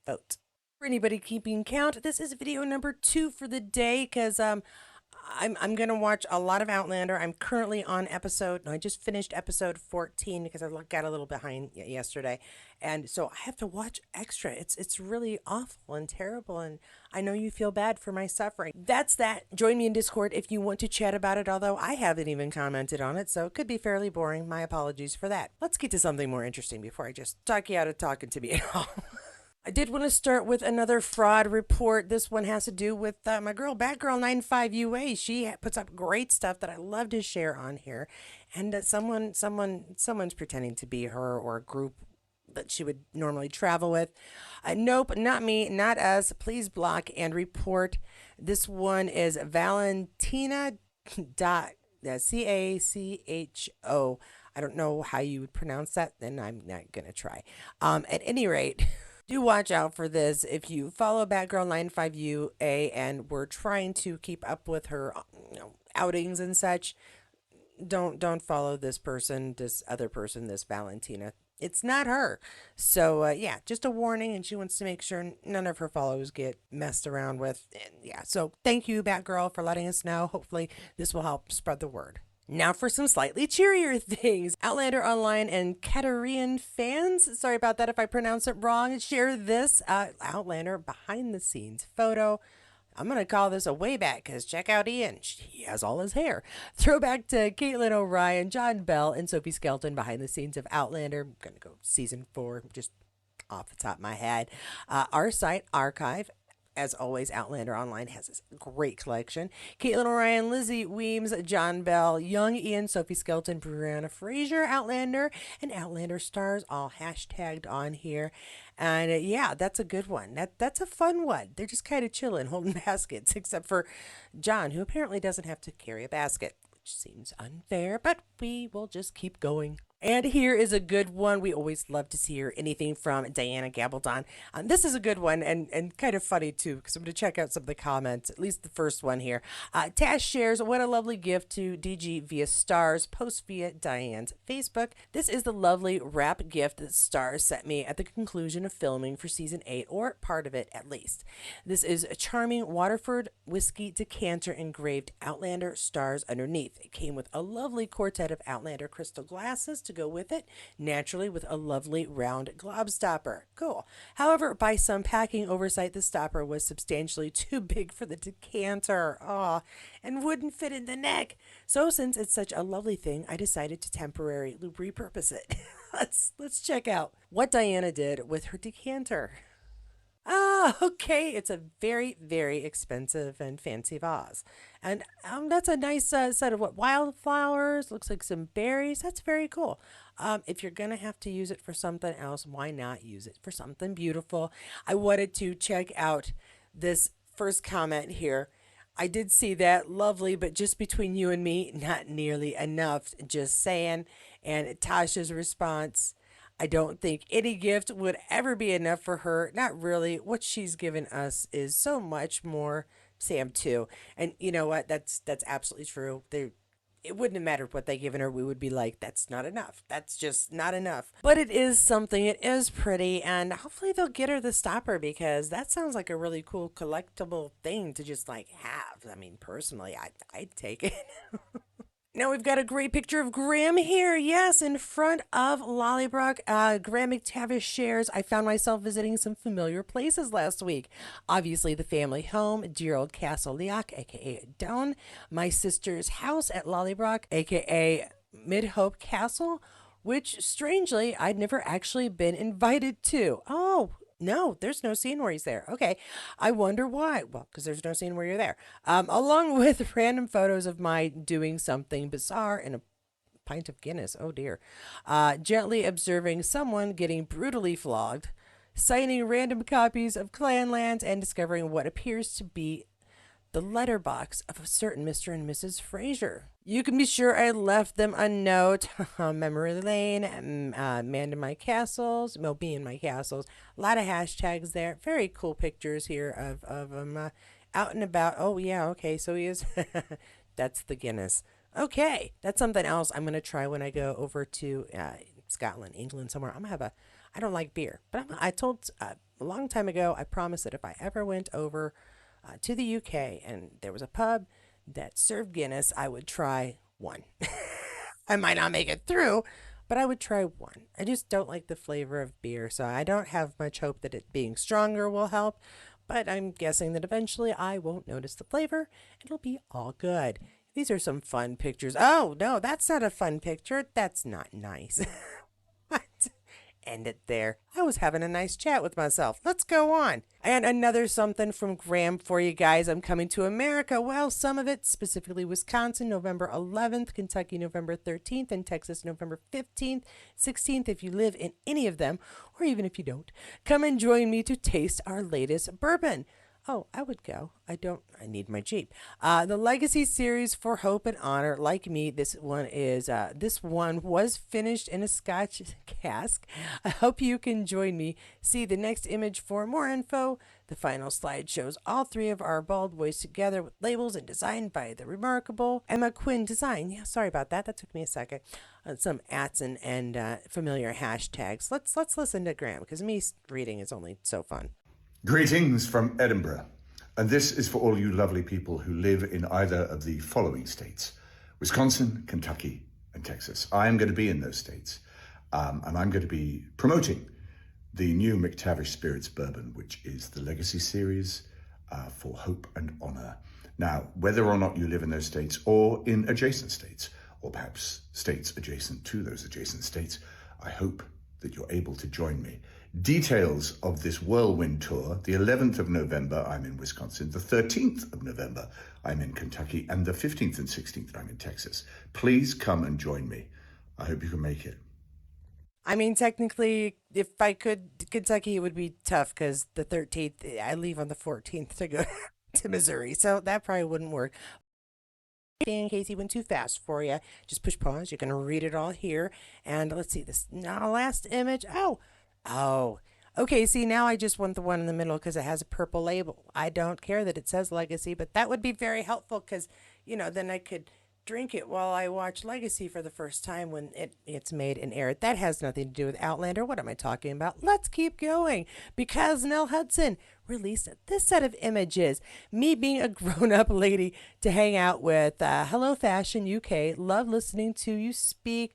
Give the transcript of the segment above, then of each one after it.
vote. For anybody keeping count, this is video number 2 for the day because I'm gonna watch a lot of Outlander. I'm currently on I just finished episode 14 because I got a little behind yesterday, and so I have to watch extra. It's really awful and terrible, and I know you feel bad for my suffering. That's that. Join me in Discord if you want to chat about it. Although I haven't even commented on it, so it could be fairly boring. My apologies for that. Let's get to something more interesting before I just talk you out of talking to me at all. I did want to start with another fraud report. This one has to do with my girl, Batgirl95UA. She puts up great stuff that I love to share on here, and someone's pretending to be her or a group that she would normally travel with. Nope, not me, not us. Please block and report. This one is Valentina dot CACHO. I don't know how you would pronounce that, and I'm not gonna try. At any rate. Do watch out for this. If you follow Batgirl95UA and we're trying to keep up with her, outings and such, don't follow this person, this other person, this Valentina. It's not her. So yeah, just a warning, and she wants to make sure none of her followers get messed around with. And yeah, so thank you, Batgirl, for letting us know. Hopefully, this will help spread the word. Now for some slightly cheerier things. Outlander Online and Katarine fans, sorry about that if I pronounce it wrong, share this Outlander behind the scenes photo. I'm going to call this a way back because check out Ian. He has all his hair. Throwback to Caitlin O'Ryan, John Bell, and Sophie Skelton behind the scenes of Outlander. I'm going to go season 4, just off the top of my head. Our site, Archive. As always, Outlander Online has this great collection. Caitlin O'Ryan, Lizzie Weems, John Bell, Young Ian, Sophie Skelton, Brianna Fraser, Outlander, and Outlander stars all hashtagged on here. And yeah, that's a good one. That's a fun one. They're just kind of chilling, holding baskets, except for John, who apparently doesn't have to carry a basket, which seems unfair, but we will just keep going. And here is a good one. We always love to hear anything from Diana Gabaldon. This is a good one and kind of funny too, because I'm going to check out some of the comments, at least the first one here. Tash shares, what a lovely gift to DG via Stars, post via Diane's Facebook. This is the lovely wrap gift that Stars sent me at the conclusion of filming for season 8, or part of it at least. This is a charming Waterford whiskey decanter engraved Outlander stars underneath. It came with a lovely quartet of Outlander crystal glasses to go with it, naturally with a lovely round glob stopper. Cool. However, by some packing oversight, the stopper was substantially too big for the decanter. And wouldn't fit in the neck. So since it's such a lovely thing, I decided to temporarily repurpose it. Let's check out what Diana did with her decanter. Okay. It's a very, very expensive and fancy vase. And that's a nice set of wildflowers. Looks like some berries. That's very cool. If you're going to have to use it for something else, why not use it for something beautiful? I wanted to check out this first comment here. I did see that. Lovely, but just between you and me, not nearly enough. Just saying. And Tasha's response, I don't think any gift would ever be enough for her. Not really. What she's given us is so much more. Sam too. And you know what? That's absolutely true. It wouldn't have mattered what they given her. We would be like, that's not enough. That's just not enough. But it is something. It is pretty, and hopefully they'll get her the stopper because that sounds like a really cool collectible thing to just like have. I mean, personally, I'd take it. Now we've got a great picture of Graham here. Yes, in front of Lallybroch. Graham McTavish shares, I found myself visiting some familiar places last week. Obviously the family home, dear old Castle Leoch, aka Down, my sister's house at Lallybroch, aka Midhope Castle, which strangely I'd never actually been invited to. Oh, no, there's no scene where he's there. Okay. I wonder why. Well, because there's no scene where you're there. Along with random photos of my doing something bizarre in a pint of Guinness. Oh dear. Gently observing someone getting brutally flogged, signing random copies of Clanlands, and discovering what appears to be the letterbox of a certain Mr. and Mrs. Fraser. You can be sure I left them a note. Memory Lane, Man in My Castles, Me in My Castles. A lot of hashtags there. Very cool pictures here of him out and about. Oh, yeah, okay, so he is. That's the Guinness. Okay, that's something else I'm going to try when I go over to Scotland, England, somewhere. I'm going to have I don't like beer. But I told a long time ago, I promised that if I ever went over to the UK and there was a pub that served Guinness, I would try one. I might not make it through, but I would try one. I just don't like the flavor of beer, so I don't have much hope that it being stronger will help. But I'm guessing that eventually I won't notice the flavor. It'll be all good. These are some fun pictures. Oh, no, that's not a fun picture. That's not nice. What? End it there. I was having a nice chat with myself. Let's go on. And another something from Graham for you guys. I'm coming to America. Well, some of it, specifically Wisconsin, November 11th, Kentucky, November 13th, and Texas, November 15th, 16th, if you live in any of them, or even if you don't. Come and join me to taste our latest bourbon. Oh, I would go. I need my Jeep. The Legacy series for Hope and Honor. Like me, this one was finished in a Scotch cask. I hope you can join me. See the next image for more info. The final slide shows all three of our bald boys together with labels and designed by the remarkable Emma Quinn Design. Yeah, sorry about that. That took me a second. Some ats and familiar hashtags. Let's listen to Graham because me reading is only so fun. Greetings from Edinburgh, and this is for all you lovely people who live in either of the following states: Wisconsin, Kentucky, and Texas. I am going to be in those states, and I'm going to be promoting the new McTavish Spirits Bourbon, which is the Legacy Series for Hope and Honor. Now, whether or not you live in those states or in adjacent states, or perhaps states adjacent to those adjacent states, I hope that you're able to join me. Details of this whirlwind tour: the 11th of November, I'm in Wisconsin. The 13th of November, I'm in Kentucky. And the 15th and 16th, I'm in Texas. Please come and join me. I hope you can make it. I mean, technically, if I could, Kentucky, it would be tough because the 13th, I leave on the 14th to go to Missouri. So that probably wouldn't work. In case he went too fast for you, just push pause. You're going to read it all here. And let's see this now last image. Oh. Okay, see, now I just want the one in the middle because it has a purple label. I don't care that it says Legacy, but that would be very helpful because, then I could drink it while I watch Legacy for the first time when it's made and aired. That has nothing to do with Outlander. What am I talking about? Let's keep going because Nell Hudson released this set of images. Me being a grown-up lady to hang out with. Hello Fashion UK. Love listening to you speak.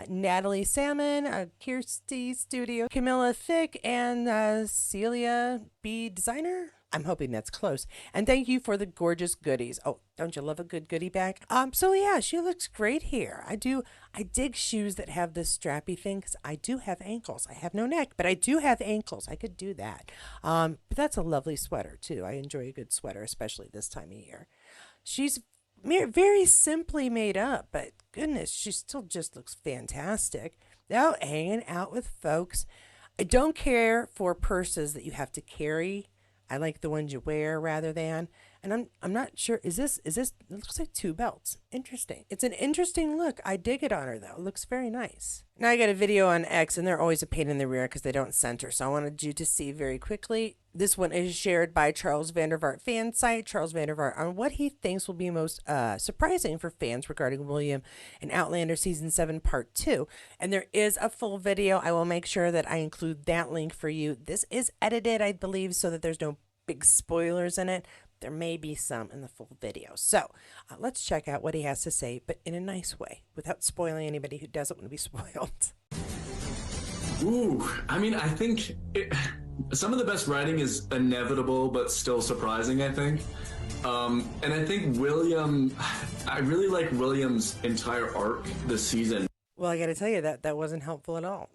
Natalie Salmon, Kirsty Studio, Camilla Fick, and Celia B. Designer. I'm hoping that's close. And thank you for the gorgeous goodies. Oh, don't you love a good goodie bag? So yeah, she looks great here. I dig shoes that have this strappy thing because I do have ankles. I have no neck, but I do have ankles. I could do that. But that's a lovely sweater too. I enjoy a good sweater, especially this time of year. She's very simply made up, but goodness, she still just looks fantastic. Now, hanging out with folks. I don't care for purses that you have to carry. I like the ones you wear rather than. And I'm not sure. Is this? It looks like two belts. Interesting. It's an interesting look. I dig it on her though. It looks very nice. Now I got a video on X, and they're always a pain in the rear because they don't center. So I wanted you to see very quickly. This one is shared by Charles Vandervaart fan site. Charles Vandervaart on what he thinks will be most surprising for fans regarding William and Outlander season 7 part 2. And there is a full video. I will make sure that I include that link for you. This is edited, I believe, so that there's no big spoilers in it. There may be some in the full video. So let's check out what he has to say, but in a nice way, without spoiling anybody who doesn't want to be spoiled. Ooh, I think some of the best writing is inevitable, but still surprising, I think. And I think I really like William's entire arc this season. Well, I got to tell you that wasn't helpful at all.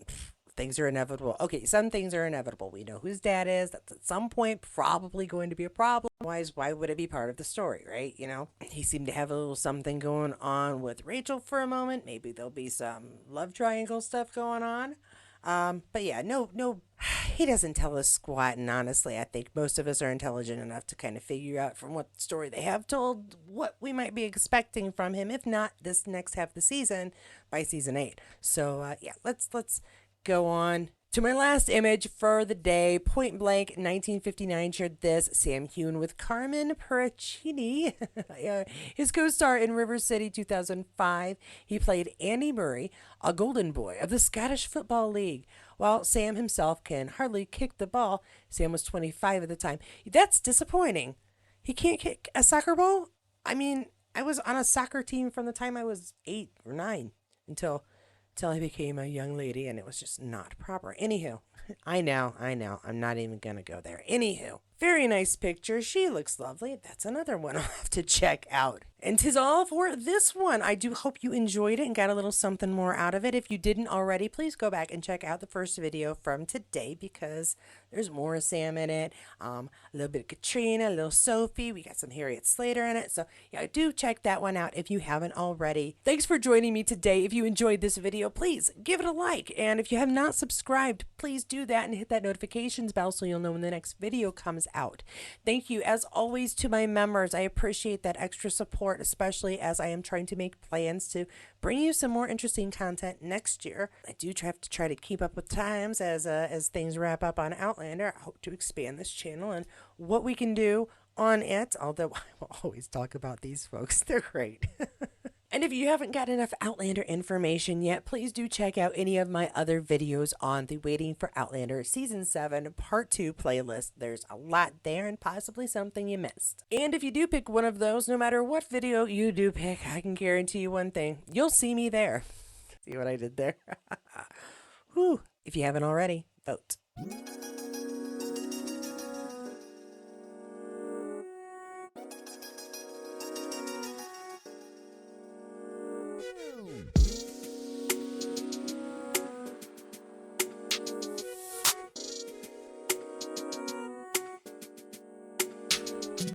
Things are inevitable. Okay, some things are inevitable. We know whose dad is. That's at some point probably going to be a problem. Why would it be part of the story, right? He seemed to have a little something going on with Rachel for a moment. Maybe there'll be some love triangle stuff going on. But yeah, no, he doesn't tell us squat. And honestly, I think most of us are intelligent enough to kind of figure out from what story they have told what we might be expecting from him. If not this next half of the season, by season 8. So yeah, let's go on To my last image for the day, Point Blank 1959 shared this. Sam Heughan with Carmen Pericini, his co-star in River City 2005. He played Andy Murray, a golden boy of the Scottish Football League. While Sam himself can hardly kick the ball, Sam was 25 at the time. That's disappointing. He can't kick a soccer ball? I mean, I was on a soccer team from the time I was 8 or 9 until I became a young lady, and it was just not proper. Anywho, I know. I'm not even going to go there. Anywho, very nice picture. She looks lovely. That's another one I'll have to check out. And 'tis all for this one. I do hope you enjoyed it and got a little something more out of it. If you didn't already, please go back and check out the first video from today because there's more Sam in it. A little bit of Katrina, a little Sophie. We got some Harriet Slater in it. So yeah, do check that one out if you haven't already. Thanks for joining me today. If you enjoyed this video, please give it a like. And if you have not subscribed, please do that and hit that notifications bell so you'll know when the next video comes out. Thank you as always to my members. I appreciate that extra support, especially as I am trying to make plans to bring you some more interesting content next year. I do have to try to keep up with times as things wrap up on Outlander. I hope to expand this channel and what we can do on it, although I will always talk about these folks. They're great. And if you haven't got enough Outlander information yet, please do check out any of my other videos on the Waiting for Outlander Season 7 Part 2 playlist. There's a lot there and possibly something you missed. And if you do pick one of those, no matter what video you do pick, I can guarantee you one thing. You'll see me there. See what I did there? Whew. If you haven't already, vote.